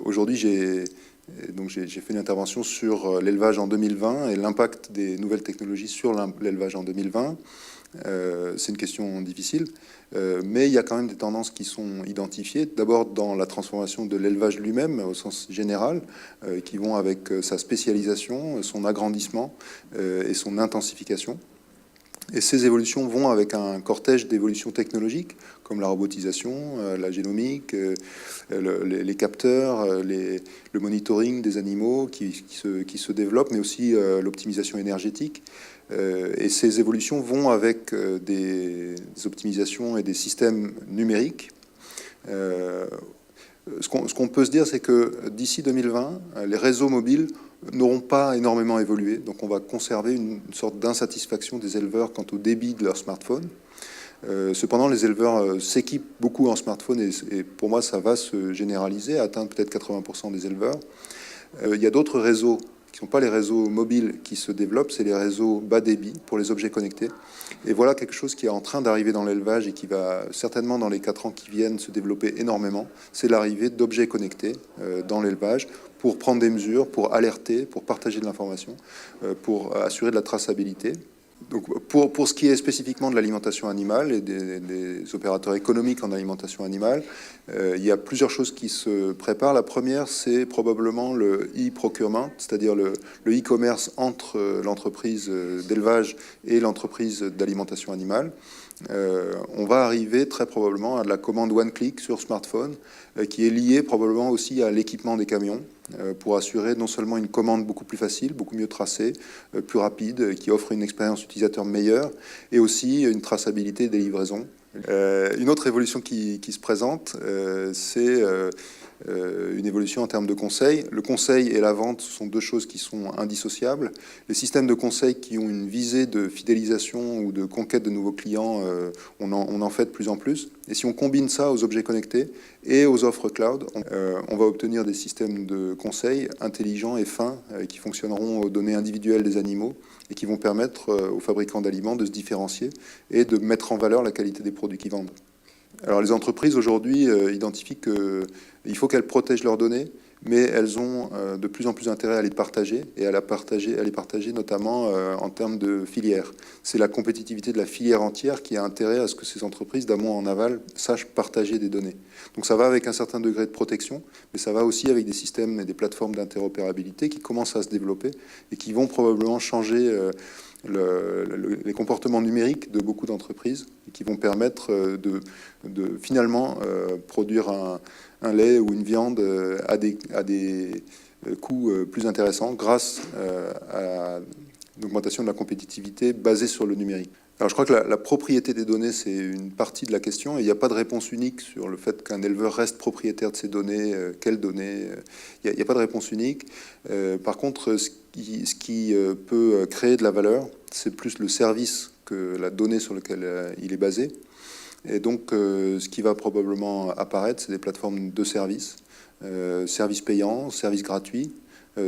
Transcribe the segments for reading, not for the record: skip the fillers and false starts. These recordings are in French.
Aujourd'hui, j'ai fait une intervention sur l'élevage en 2020 et l'impact des nouvelles technologies sur l'élevage en 2020. C'est une question difficile, mais il y a quand même des tendances qui sont identifiées. D'abord dans la transformation de l'élevage lui-même, au sens général, qui vont avec sa spécialisation, son agrandissement et son intensification. Et ces évolutions vont avec un cortège d'évolutions technologiques, comme la robotisation, la génomique, les capteurs, le monitoring des animaux qui se développent, mais aussi l'optimisation énergétique. Et ces évolutions vont avec des optimisations et des systèmes numériques. Ce qu'on peut se dire, c'est que d'ici 2020, les réseaux mobiles n'auront pas énormément évolué. Donc on va conserver une sorte d'insatisfaction des éleveurs quant au débit de leur smartphone. Cependant, les éleveurs s'équipent beaucoup en smartphone et pour moi, ça va se généraliser, atteindre peut-être 80% des éleveurs. Il y a d'autres réseaux qui ne sont pas les réseaux mobiles qui se développent, c'est les réseaux bas débit pour les objets connectés. Et voilà quelque chose qui est en train d'arriver dans l'élevage et qui va certainement dans les 4 ans qui viennent se développer énormément. C'est l'arrivée d'objets connectés dans l'élevage pour prendre des mesures, pour alerter, pour partager de l'information, pour assurer de la traçabilité. Donc pour ce qui est spécifiquement de l'alimentation animale et des opérateurs économiques en alimentation animale, il y a plusieurs choses qui se préparent. La première, c'est probablement le e-procurement, c'est-à-dire le e-commerce entre l'entreprise d'élevage et l'entreprise d'alimentation animale. On va arriver très probablement à de la commande one-click sur smartphone, qui est liée probablement aussi à l'équipement des camions, pour assurer non seulement une commande beaucoup plus facile, beaucoup mieux tracée, plus rapide, qui offre une expérience utilisateur meilleure, et aussi une traçabilité des livraisons. Une autre évolution qui se présente, c'est une évolution en termes de conseil. Le conseil et la vente, ce sont deux choses qui sont indissociables. Les systèmes de conseil qui ont une visée de fidélisation ou de conquête de nouveaux clients, on en fait de plus en plus. Et si on combine ça aux objets connectés et aux offres cloud, on va obtenir des systèmes de conseil intelligents et fins qui fonctionneront aux données individuelles des animaux et qui vont permettre aux fabricants d'aliments de se différencier et de mettre en valeur la qualité des produits qu'ils vendent. Alors les entreprises aujourd'hui identifient qu'il faut qu'elles protègent leurs données, mais elles ont de plus en plus intérêt à les partager et à les partager notamment en termes de filière. C'est la compétitivité de la filière entière qui a intérêt à ce que ces entreprises d'amont en aval sachent partager des données. Donc ça va avec un certain degré de protection, mais ça va aussi avec des systèmes et des plateformes d'interopérabilité qui commencent à se développer et qui vont probablement changer les comportements numériques de beaucoup d'entreprises et qui vont permettre de finalement produire un lait ou une viande à des coûts plus intéressants grâce à l'augmentation de la compétitivité basée sur le numérique. Alors je crois que la propriété des données, c'est une partie de la question et il n'y a pas de réponse unique sur le fait qu'un éleveur reste propriétaire de ses données, quelles données, il n'y a pas de réponse unique. Par contre, ce qui peut créer de la valeur, c'est plus le service que la donnée sur laquelle il est basé. Et donc, ce qui va probablement apparaître, c'est des plateformes de services, services payants, services gratuits,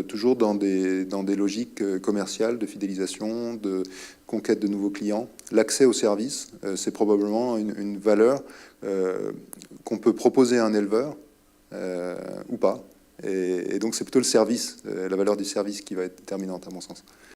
toujours dans des logiques commerciales, de fidélisation, de conquête de nouveaux clients. L'accès aux services, c'est probablement une valeur qu'on peut proposer à un éleveur ou pas. Et donc, c'est plutôt le service, la valeur du service qui va être déterminante, à mon sens.